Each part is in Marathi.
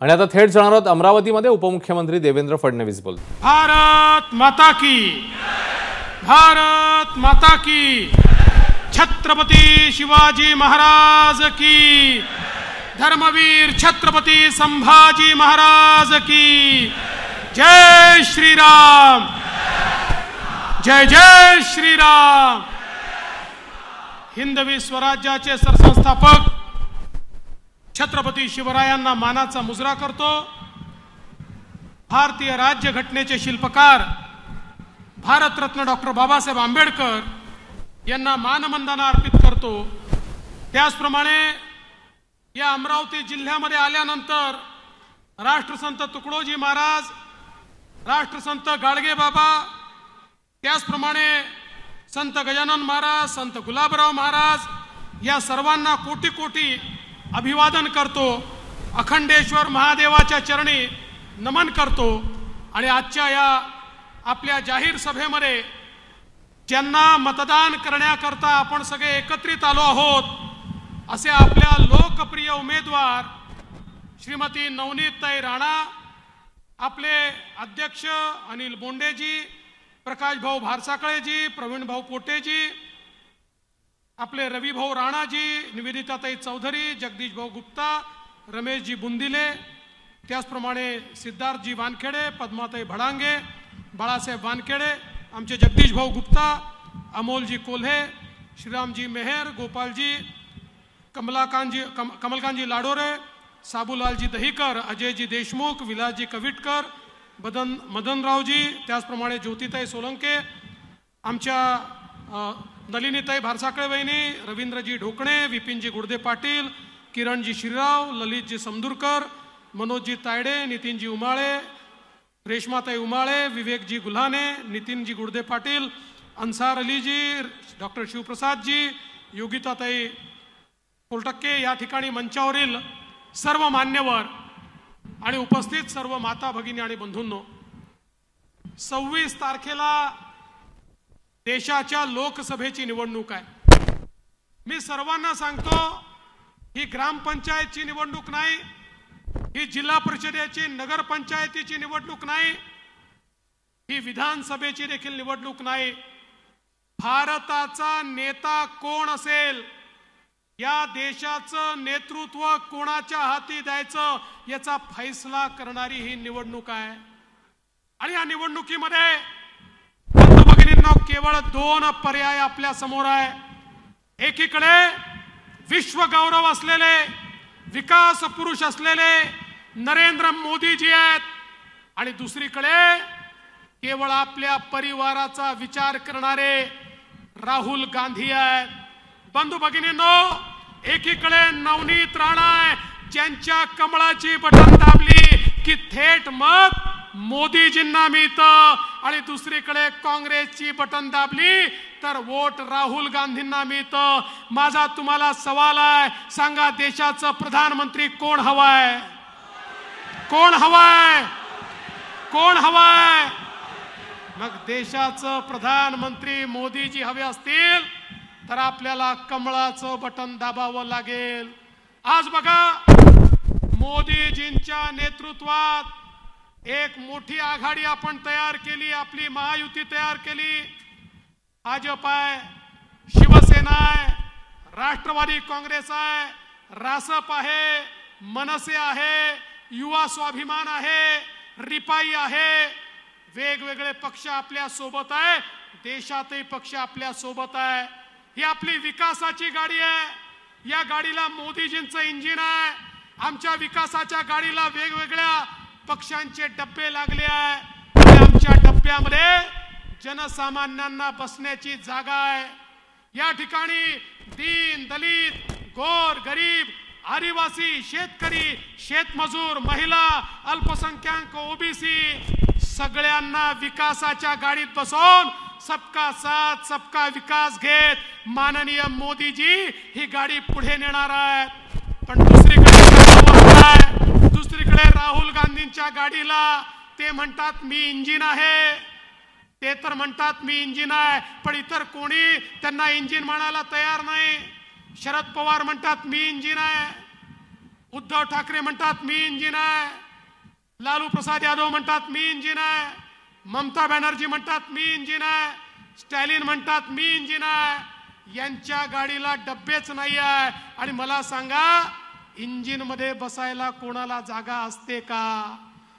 आणि आता थेट जाणार आहोत अमरावतीमध्ये उपमुख्यमंत्री देवेंद्र फडणवीस बोलत. भारत माता की, भारत माता की, छत्रपती शिवाजी महाराज की, धर्मवीर छत्रपती संभाजी महाराज की, जय श्रीराम, जय जय श्रीराम. हिंदवी स्वराज्याचे सरसंस्थापक छत्रपती शिवरायांना मानाचा मुजरा करतो. भारतीय राज्यघटनेचे शिल्पकार भारतरत्न डॉक्टर बाबासाहेब आंबेडकर यांना मानवंदना अर्पित करतो. त्याचप्रमाणे या अमरावती जिल्ह्यामध्ये आल्यानंतर राष्ट्रसंत तुकडोजी महाराज, राष्ट्रसंत गाडगे बाबा, त्याचप्रमाणे संत गजानन महाराज, संत गुलाबराव महाराज या सर्वांना कोटी कोटी अभिवादन करतो. अखंडेश्वर महादेवाच्या चरणी नमन करतो. आणि आजच्या या आपल्या जाहीर सभेमध्ये ज्यांना मतदान करण्याकरता आपण सगळे एकत्रित आलो आहोत, असे आपल्या लोकप्रिय उमेदवार श्रीमती नवनीतताई राणा, आपले अध्यक्ष अनिल बोंडेजी, प्रकाश भाऊ भारसाकळेजी, प्रवीण भाऊ पोटेजी, आपले रवी भाऊ राणाजी, निवेदिताताई चौधरी, जगदीश भाऊ गुप्ता, रमेशजी बुंदिले, त्याचप्रमाणे सिद्धार्थजी वानखेडे, पद्माताई भडांगे, बाळासाहेब वानखेडे, आमचे जगदीश भाऊ गुप्ता, अमोलजी कोल्हे, श्रीरामजी मेहर, गोपालजी, कमलकांतजी लाडोरे, साबूलालजी दहीकर, अजयजी देशमुख, विलासजी कविटकर, मदनरावजी, त्याचप्रमाणे ज्योतिताई सोलंके, आमच्या नलिनीताई भारसाकळे वहिनी, रवींद्रजी ढोकणे, विपिनजी गुडदे पाटील, किरणजी श्रीराव, ललितजी समदुरकर, मनोजजी तायडे, नितीनजी उमाळे, रेशमाताई उमाळे, विवेकजी गुल्हाने, नितीनजी गुडदे पाटील, अन्सार अलीजी, डॉक्टर शिवप्रसादजी, योगिताताई कोलटक्के, या ठिकाणी मंचावरील सर्व मान्यवर आणि उपस्थित सर्व माता भगिनी आणि बंधूंनो, 26 तारखेला देशाच्या लोकसभेची निवडणूक आहे. मी सर्वांना सांगतो, ही ग्रामपंचायतची निवडणूक नाही, ही जिल्हा परिषदेची नगरपंचायतीची निवडणूक नाही, ही विधानसभेची देखील निवडणूक नाही. भारताचा नेता कोण असेल, या देशाचं नेतृत्व कोणाच्या हाती द्यायचं याचा फैसला करणारी ही निवडणूक आहे. आणि या निवडणुकीमध्ये बंधू-भगिनींनो, केवळ 2 पर्याय आपल्या समोर आहे. एकीकडे विश्व गौरव असलेले, विकास पुरुष असलेले नरेंद्र मोदीजी आहेत, आणि दुसरीकडे केवळ आपल्या परिवाराचा विचार करणारे राहुल गांधी आहेत. बंधू भगिनींनो, एकीकडे नवनीत राणा आहे, ज्यांच्या कमळाची बटन दाबली की थेट मत मोदीजींना मिळतं, आणि दुसरीकडे काँग्रेसची बटन दाबली तर वोट राहुल गांधींना मिळतं. माझा तुम्हाला सवाल आहे, सांगा देशाचं प्रधानमंत्री कोण हवाय? कोण हवाय? कोण हवाय? मग देशाचं प्रधानमंत्री मोदीजी हवे असतील तर आपल्याला कमळाचं बटन दाबावं लागेल. आज बघा, मोदीजींच्या नेतृत्वात एक मोठी आघाडी आपण तयार केली, आपली महायुती तयार केली. भाजप आहे, शिवसेना आहे, राष्ट्रवादी काँग्रेस आहे, रासप आहे, मनसे आहे, युवा स्वाभिमान आहे, रिपाई आहे. वेगवेगळे पक्ष आपल्या सोबत आहे, देशातही पक्ष आपल्या सोबत आहे. ही आपली विकासाची गाडी आहे. या गाडीला मोदीजींचं इंजिन आहे. आमच्या विकासाच्या गाडीला वेगवेगळ्या पक्षांचे डब्बे लागले आहे. आमच्या डब्यामध्ये जनसामान्यांना बसण्याची जागा आहे. या ठिकाणी दीन, दलित, गोर, गरीब, आदिवासी, शेतकरी, शेतमजूर, महिला, अल्पसंख्याक, ओबीसी सगळ्यांना विकासाच्या गाडीत बसवून सबका साथ सबका विकास घेत माननीय मोदीजी ही गाडी पुढे नेणार आहेत. पण दुसरीकडे राहुल गांधींच्या गाडीला ते म्हणतात मी इंजिन आहे, ते तर म्हणतात मी इंजिन आहे, पण इतर कोणी त्यांना इंजिन म्हणायला तयार नाही. शरद पवार म्हणतात मी इंजिन आहे, उद्धव ठाकरे म्हणतात मी इंजिन आहे, लालू प्रसाद यादव म्हणतात मी इंजिन आहे, ममता बॅनर्जी म्हणतात मी इंजिन आहे, स्टॅलिन म्हणतात मी इंजिन आहे। यांच्या गाडीला डब्बेच नाही आहे आणि मला सांगा इंजिन मध्ये बसायला कोणाला जागा असते का?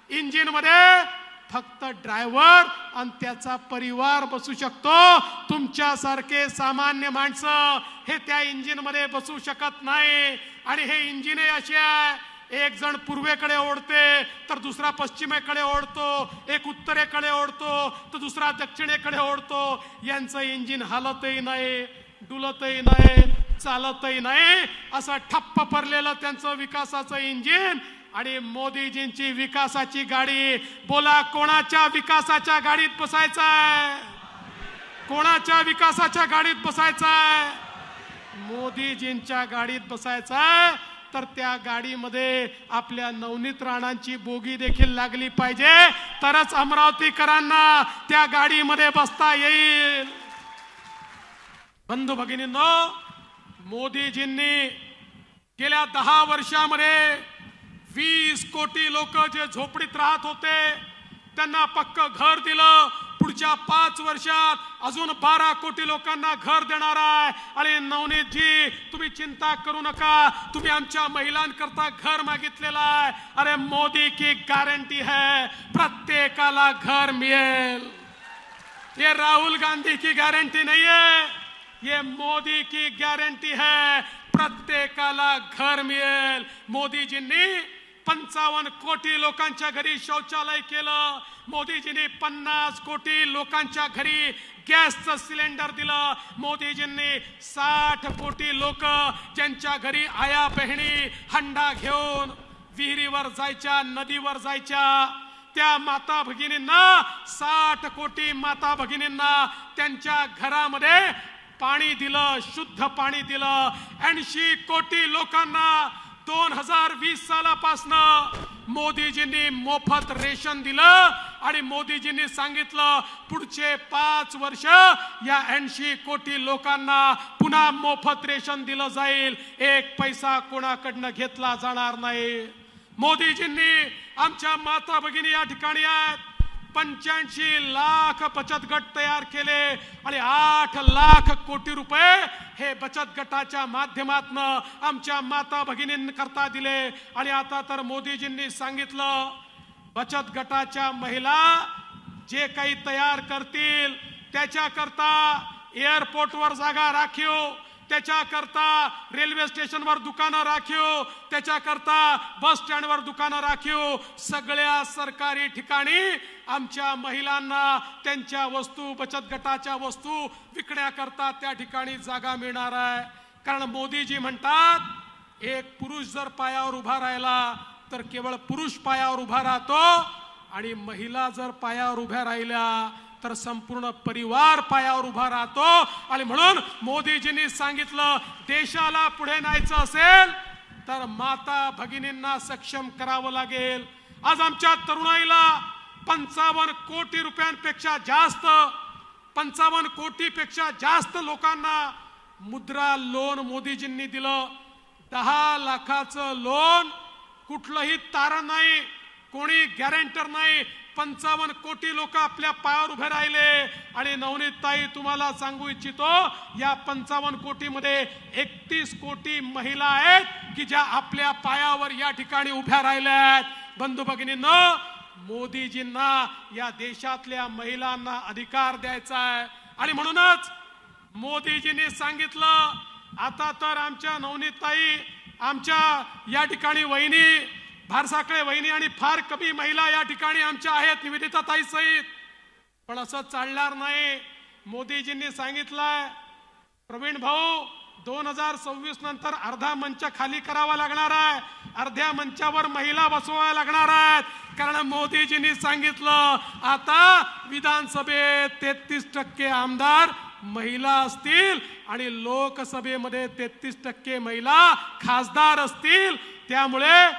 इंजिन मध्ये फक्त ड्रायव्हर आणि त्याचा परिवार बसू शकतो। तुमच्यासारखे सामान्य माणसं हे त्या इंजिन मध्ये बसू शकत नाही। आणि हे इंजिन असे आहे, एक जण पूर्वेकडे ओढते तर दुसरा पश्चिमेकडे ओढतो, एक उत्तरेकडे ओढतो तर दुसरा दक्षिणेकडे ओढतो। यांचं इंजिन हलतही नाही, डुलतही नाही, चालतही नाही, असं ठप्प पडलेलं त्यांचं विकासाचं इंजिन। आणि मोदीजींची विकासाची गाडी, बोला कोणाच्या विकासाच्या गाडीत बसायचंय? कोणाच्या विकासाच्या गाडीत बसायचंय? मोदीजींच्या गाडीत बसायचंय। तर त्या गाडीमध्ये आपल्या नवनीत राणांची बोगी देखील लागली पाहिजे, तरच अमरावतीकरांना त्या गाडीमध्ये बसता येईल। बंधू भगिनींनो, मोदीजींनी गेल्या 10 वर्षामध्ये 20 कोटी लोक जे झोपडीत राहत होते त्यांना पक्क घर दिलं। पुढच्या 5 वर्षात अजून 12 कोटी लोकांना घर देणार आहे। आणि नवनीतजी तुम्ही चिंता करू नका, तुम्ही आमच्या महिलांकरता घर मागितलेलं आहे। अरे मोदी की गॅरंटी है प्रत्येकाला घर मिळेल। ये राहुल गांधी की गॅरंटी नहीं है, ये मोदी की गॅरंटी है, प्रत्येकाला घर मिळेल। मोदीजींनी 55 कोटी लोकांच्या घरी शौचालय केलं। मोदीजींनी 50 कोटी लोकांच्या घरी गॅसचं सिलेंडर दिलं। मोदीजींनी 60 कोटी लोक ज्यांच्या घरी आया बहिणी हंडा घेऊन विहिरीवर जायच्या, नदीवर जायच्या, त्या माता भगिनींना 60 कोटी माता भगिनींना त्यांच्या घरामध्ये पाणी दिलं, शुद्ध पाणी दिलं। 80 कोटी लोकांना 2020 सालापासून मोदीजींनी मोफत रेशन दिलं। आणि मोदीजींनी सांगितलं पुढचे 5 वर्ष या 80 कोटी लोकांना पुन्हा मोफत रेशन दिलं जाईल, 1 पैसा कोणाकडनं घेतला जाणार नाही। मोदीजींनी आमच्या माता भगिनी या ठिकाणी आहेत, 85 लाख बचत गट तयार केले आणि 8 लाख कोटी रुपये हे बचत गटाच्या माध्यमातून आमच्या माता भगिनींकरता दिले। आणि आता तर मोदीजींनी सांगितलं बचत गटाच्या महिला जे काही तयार करतील त्याच्याकरता एअरपोर्टवर जागा राखीव, त्याच्याकरता रेल्वे स्टेशनवर दुकानं राखीव, त्याच्याकरता बस स्टँडवर दुकानं राखीव, सगळ्या सरकारी ठिकाणी आमच्या महिलांना त्यांच्या वस्तू, बचत गटाच्या वस्तू विकण्याकरता त्या ठिकाणी जागा मिळणार आहे। कारण मोदीजी म्हणतात एक पुरुष जर पायावर उभा राहिला तर केवळ पुरुष पायावर उभा राहतो आणि महिला जर पायावर उभ्या राहिल्या तर संपूर्ण परिवार पायावर उभा राहतो। आणि म्हणून मोदीजींनी सांगितलं देशाला पुढे न्यायचं असेल तर माता भगिनींना सक्षम करावं लागेल। आज आमच्या तरुणाईला 55 कोटी रुपयांपेक्षा जास्त, 55 कोटीपेक्षा जास्त लोकांना मुद्रा लोन मोदीजींनी दिलं। 10 लाखाचं लोन, कुठलंही तारण नाही, कोणी गॅरंटर नाही, 55 कोटी लोक आपल्या पायावर उभे राहिले। आणि नवनीत ताई तुम्हाला सांगू इच्छितो या 55 कोटी मध्ये 31 कोटी महिला आहेत की ज्या आपल्या पायावर या ठिकाणी उभ्या राहिल्या आहेत। बंधू भगिनींनो, मोदीजींना या देशातल्या महिलांना अधिकार द्यायचा आहे। आणि म्हणूनच मोदीजींनी सांगितलं आता तर आमच्या नवनीत ताई, आमच्या या ठिकाणी वहिनी भारसाकळे वहिनी आणि फार कमी महिला या ठिकाणी आमच्या आहेत निवेदिता ताई सहित, पण असं चालणार नाही। मोदीजींनी सांगितलंय प्रवीण भाऊ 2026 नंतर अर्धा मंच खाली करावा लागणार आहे, अर्ध्या मंचावर महिला बसवाव्या लागणार आहेत। कारण मोदीजींनी सांगितलं आता विधानसभेत 33% आमदार महिला असतील आणि लोकसभेमध्ये 33% महिला खासदार असतील। त्यामुळे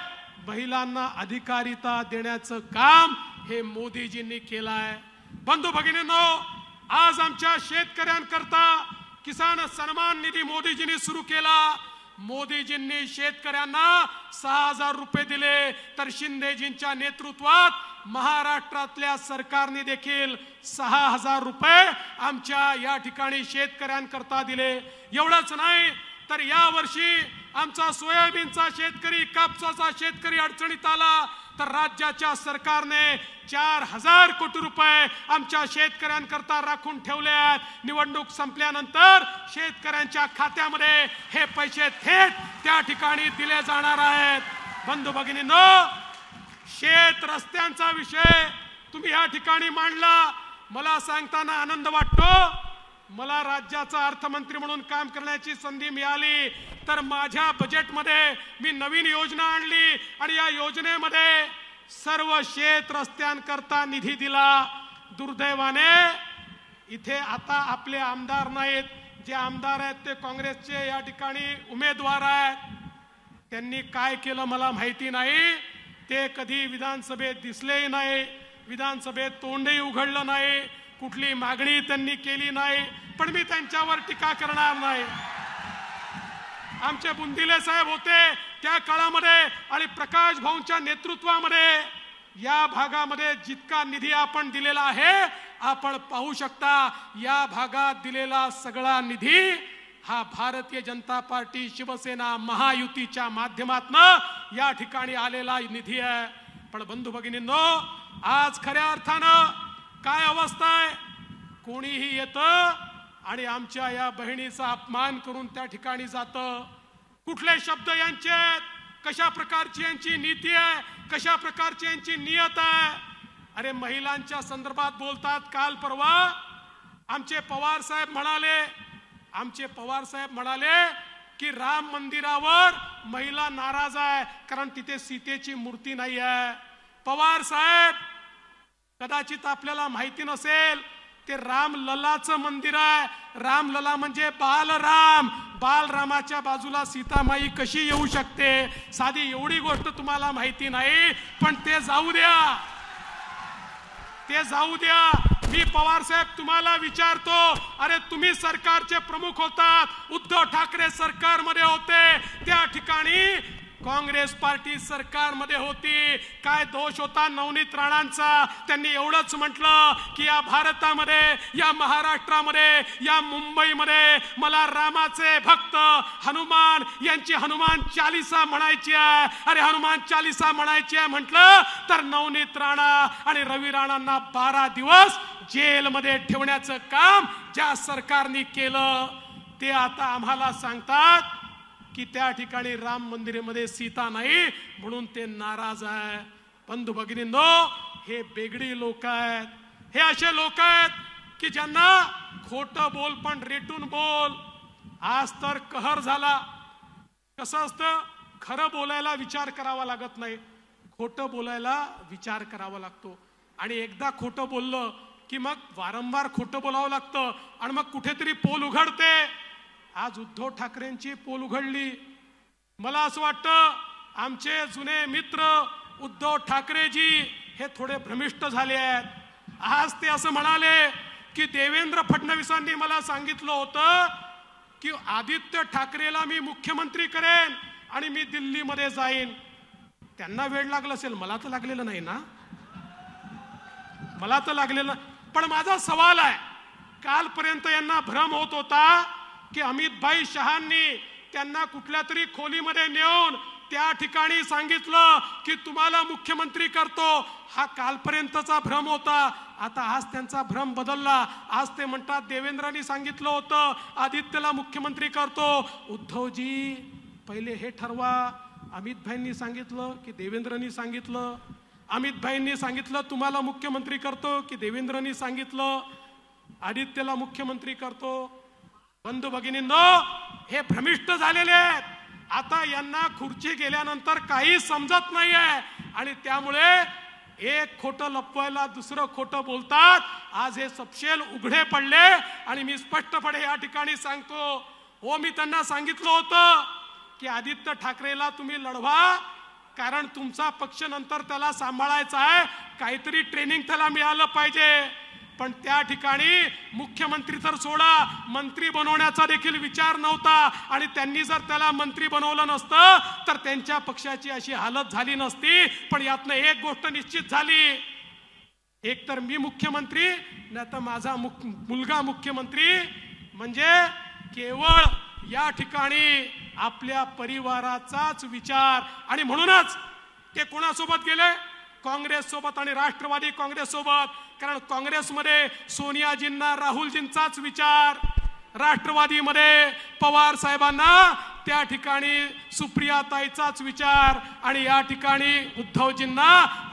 महिलांना अधिकारिता देण्याचं काम हे मोदीजींनी केलं आहे। बंधू भगिनींनो, आज आमच्या शेतकऱ्यांकरता किसान सन्मान निधी मोदीजींनी सुरू केला। मोदीजींनी शेतकऱ्यांना 6,000 रुपये दिले, तर शिंदेजींच्या नेतृत्वात महाराष्ट्रातल्या सरकारने देखील 6,000 रुपये आमच्या या ठिकाणी शेतकऱ्यांकरता दिले. एवढंच नाही तर या वर्षी आमचा सोयाबीनचा शेतकरी, कापसाचा शेतकरी अडचणीत आला तर राज्याच्या सरकारने 4,000 कोटी रुपये आमच्या शेतकऱ्यांकरता राखून ठेवले आहेत. निवडणूक संपल्यानंतर शेतकऱ्यांच्या खात्यामध्ये हे पैसे थेट त्या ठिकाणी दिले जाणार आहेत. बंधू भगिनींनो, शेत रस्त्यांचा विषय तुम्ही या ठिकाणी मांडला. मला सांगताना आनंद वाटतो, मला राज्याचा अर्थमंत्री म्हणून काम करण्याची संधी मिळाली तर माझ्या बजेटमध्ये मी नवीन योजना आणली आणि या योजनेमध्ये सर्व शेत रस्त्यांकरता निधी दिला. दुर्दैवाने इथे आता आपले आमदार नाहीत. जे आमदार आहेत ते काँग्रेसचे या ठिकाणी उमेदवार आहेत. त्यांनी काय केलं मला माहिती नाही. ते कधी विधानसभेत दिसलेही नाही, विधानसभेत तोंडही उघडलं नाही, कुठली मागणी त्यांनी केली नाही. पण मी त्यांच्यावर टीका करणार नाही. आमचे बुंदिले साहेब होते त्या काळामध्ये आणि प्रकाश भाऊंच्या नेतृत्वामध्ये या भागामध्ये जितका निधी आपण दिलेला आहे, आपण पाहू शकता या भागात दिलेला सगळा निधी हा भारतीय जनता पार्टी, शिवसेना, महायुतीच्या माध्यमातून या ठिकाणी आलेला निधी आहे. पण बंधू भगिनींनो, आज खऱ्या अर्थानं काय अवस्था आहे, कोणीही येतं आणि आमच्या या बहिणीचा अपमान करून त्या ठिकाणी जातं. कुठले शब्द यांचे आहेत, कशा प्रकारची यांची नीती आहे, कशा प्रकारची यांची नियत आहे. अरे महिलांच्या संदर्भात बोलतात. काल परवा आमचे पवार साहेब म्हणाले की राम मंदिरावर महिला नाराज आहे कारण तिथे सीतेची मूर्ती नाही आहे. पवार साहेब, कदाचित आपल्याला माहिती नसेल, ते रामललाचं मंदिर आहे. रामलला म्हणजे बालराम. बालरामाच्या बाजूला सीतामाई कशी येऊ शकते, साधी एवढी गोष्ट तुम्हाला माहिती नाही. पण ते जाऊ द्या. मी पवार साहेब तुम्हाला विचारतो, अरे तुम्ही सरकारचे प्रमुख होतात, उद्धव ठाकरे सरकारमध्ये होते, त्या ठिकाणी काँग्रेस पार्टी सरकारमध्ये होती. काय दोष होता नवनीत राणांचा? त्यांनी एवढंच म्हटलं की या भारतामध्ये, या महाराष्ट्रामध्ये, या मुंबईमध्ये मला रामाचे भक्त हनुमान यांची हनुमान चालीसा म्हणायची आहे. अरे हनुमान चालीसा म्हणायची आहे म्हटलं तर नवनीत राणा आणि रवी राणांना 12 दिवस जेलमध्ये ठेवण्याचं काम ज्या सरकारने केलं, ते आता आम्हाला सांगतात की त्या ठिकाणी राम मंदिरामध्ये सीता नाही म्हणून ते नाराज आहे. बंधू भगिनींनो, हे बेगडी लोक आहेत. हे असे लोक आहेत की ज्यांना खोटं बोल पण रेटून बोल. आज तर कहर झाला. कसं असतं, खरं बोलायला विचार करावा लागत नाही, खोटं बोलायला विचार करावा लागतो. आणि एकदा खोटं बोललं की मग वारंवार खोटं बोलावं लागतं आणि मग कुठेतरी पोल उघडते. आज उद्धव ठाकरेंची पोल उघडली. मला असं वाटतं आमचे जुने मित्र उद्धव ठाकरेजी हे थोडे भ्रमिष्ट झाले आहेत. आज ते असं म्हणाले की देवेंद्र फडणवीसांनी मला सांगितलं होतं की आदित्य ठाकरेला मी मुख्यमंत्री करेन आणि मी दिल्लीमध्ये जाईन. त्यांना वेळ लागला असेल, मला तर लागलेलं नाही ना, मला तर लागलेलं. पण माझा सवाल आहे, कालपर्यंत यांना भ्रम होत होता की अमितभाई शहांनी त्यांना कुठल्या तरी खोलीमध्ये नेऊन त्या ठिकाणी सांगितलं की तुम्हाला मुख्यमंत्री करतो. हा कालपर्यंतचा भ्रम होता. आता आज त्यांचा भ्रम बदलला. आज ते म्हणतात देवेंद्रांनी सांगितलं होतं आदित्यला मुख्यमंत्री करतो. उद्धवजी पहिले हे ठरवा, अमितभाईंनी सांगितलं की देवेंद्रांनी सांगितलं? अमितभाईंनी सांगितलं तुम्हाला मुख्यमंत्री करतो की देवेंद्रांनी सांगितलं आदित्यला मुख्यमंत्री करतो? बंधू भगिनींनो, हे भ्रमिष्ट झालेले आहेत. आता यांना खुर्ची गेल्यानंतर काही समजत नाहीये आणि त्यामुळे एक खोटं लपवायला दुसरं खोटं बोलतात. आज हे सपशेल उघडे पडले आणि मी स्पष्टपणे या ठिकाणी सांगतो, हो मी त्यांना सांगितलं होतं की आदित्य ठाकरेला तुम्ही लढवा, कारण तुमचा पक्ष नंतर त्याला सांभाळायचा आहे, काहीतरी ट्रेनिंग त्याला मिळालं पाहिजे. पण त्या ठिकाणी मुख्यमंत्री तर सोडा, मंत्री बनवण्याचा देखील विचार नव्हता आणि त्यांनी जर त्याला मंत्री बनवलं नसतं तर त्यांच्या पक्षाची अशी हालत झाली नसती। पण यातनं एक गोष्ट निश्चित झाली, एक तर मी मुख्यमंत्री नाही तर माझा मुलगा मुख्यमंत्री, म्हणजे केवळ या ठिकाणी आपल्या परिवाराचाच विचार। आणि म्हणूनच ते कोणासोबत गेले? काँग्रेस सोबत आणि राष्ट्रवादी काँग्रेस सोबत, कारण काँग्रेसमध्ये सोनियाजींना राहुलजींचाच विचार, राष्ट्रवादीमध्ये पवार साहेबांना त्या ठिकाणी सुप्रियाताईचाच विचार आणि या ठिकाणी उद्धवजींना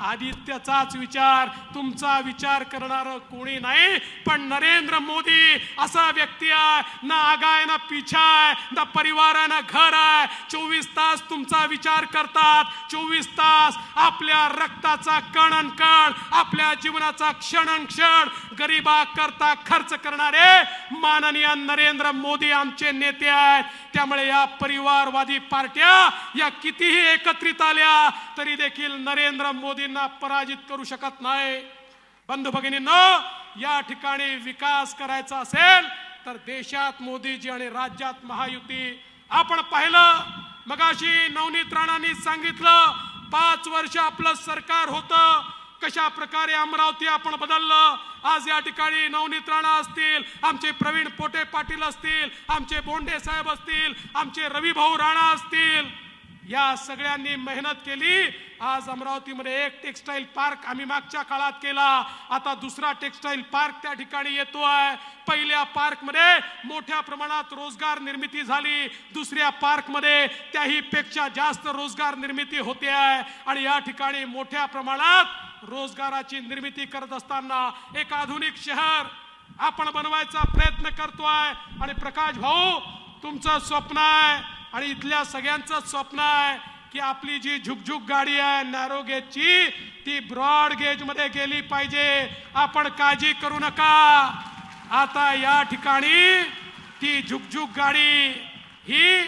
आदित्यचाच विचार। तुमचा विचार करणारं कोणी नाही, पण नरेंद्र मोदी असा व्यक्ती आहे, ना आगाय ना पीछा आहे, ना परिवार आहे ना घर आहे। 24 तास तुमचा विचार करतात, 24 तास आपल्या रक्ताचा कण अन कण, आपल्या जीवनाचा क्षण अन क्षण गरिबा करता खर्च करणारे माननीय नरेंद्र मोदी आमचे नेते आहेत। त्यामुळे या परिवारवादी पार्ट्या या कितीही एकत्रित आल्या तरी देखील नरेंद्र मोदींना पराजित करू शकत नाही। बंधू भगिनींनो, या ठिकाणी विकास करायचा असेल तर देशात मोदीजी आणि राज्यात महायुती। आपण पाहिलं मगाशी नवनीत राणांनी सांगितलं, 5 वर्ष आपलं सरकार होतं, कशा प्रकारे अमरावती आपण बदललं। आज या ठिकाणी नवनीत राणा असतील, आमचे प्रवीण पोटे पाटील असतील, आमचे बोंडे साहेब असतील, आमचे रविभाऊ राणा असतील, या सगळ्यांनी मेहनत केली। आज अमरावतीमध्ये एक टेक्सटाईल पार्क आम्ही मागच्या काळात केला, आता दुसरा टेक्सटाईल पार्क त्या ठिकाणी येतो आहे। पहिल्या पार्कमध्ये मोठ्या प्रमाणात रोजगार निर्मिती झाली, दुसऱ्या पार्कमध्ये त्याही पेक्षा जास्त रोजगार निर्मिती होते आहे आणि या ठिकाणी मोठ्या प्रमाणात रोजगाराची निर्मिती करत असताना एक आधुनिक शहर आपण बनवायचा प्रयत्न करतोय। आणि प्रकाश भाऊ, तुमचं स्वप्न आहे आणि इथल्या सगळ्यांचं स्वप्न आहे की आपली जी झुकझुक गाडी आहे नॅरो गेजची, ती ब्रॉड गेज मध्ये गेली पाहिजे। आपण काळजी करू नका, आता या ठिकाणी ती झुकझुक गाडी ही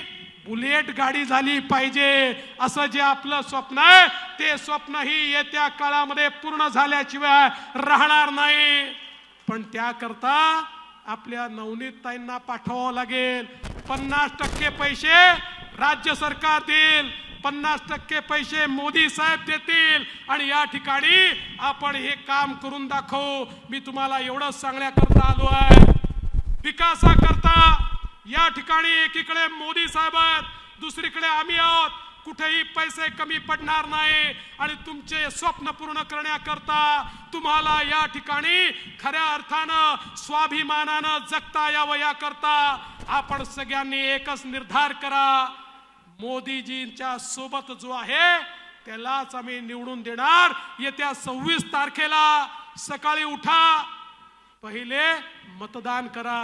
बुलेट गाडी झाली पाहिजे। असं जे आपलं स्वप्न आहे ते स्वप्न ही येत्या काळामध्ये पूर्ण झाल्याशिवाय राहणार नाही। पण त्याकरता आपल्या नवनीतताईंना पाठवावं लागेल। 50% पैसे राज्य सरकार देईल, 50% पैसे मोदी साहेब देतील आणि या ठिकाणी आपण हे काम करून दाखवू। मी तुम्हाला एवढंच सांगण्याकरता आलो आहे, विकासाकरता या ठिकाणी एकीकडे मोदी साहेब आहेत, दुसरीकडे आम्ही आहोत, कुठेही पैसे कमी पडणार नाही। आणि तुमचे स्वप्न पूर्ण करण्याकरता तुम्हाला या ठिकाणी खऱ्या अर्थानं स्वाभिमानानं जगता यावं, याकरता आपण सगळ्यांनी एकच निर्धार करा, मोदीजींच्या सोबत जो आहे त्यालाच आम्ही निवडून देणार। येत्या 26 तारखेला सकाळी उठा, पहिले मतदान करा,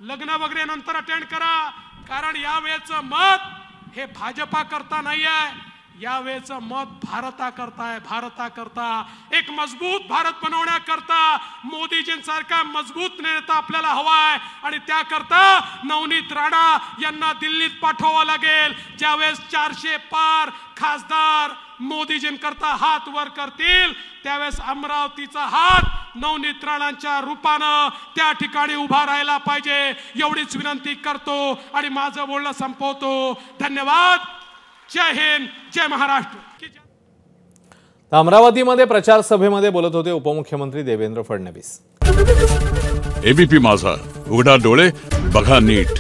लग्न वगैरे नंतर अटेंड करा, कारण यावेळेचं मत हे भाजपा करता नाही आहे, यावेळेचं मत भारताकरता आहे। भारताकरता एक मजबूत भारत बनवण्याकरता मोदीजींसारखा मजबूत नेता आपल्याला हवा आहे आणि त्याकरता नवनीत राणा यांना दिल्लीत पाठवावं लागेल। ज्यावेळेस 400 पार खासदार मोदीजींकरता हात वर करतील त्यावेळेस अमरावतीचा हात नवनीत राणांच्या रूपानं त्या ठिकाणी उभा राहायला पाहिजे, एवढीच विनंती करतो आणि माझं बोलणं संपवतो। धन्यवाद। जय हिंद, जय महाराष्ट्र। अमरावतीमध्ये प्रचार सभेमध्ये बोलत होते उपमुख्यमंत्री देवेंद्र फडणवीस। एबीपी माझा, उघडा डोळे बघा नीट।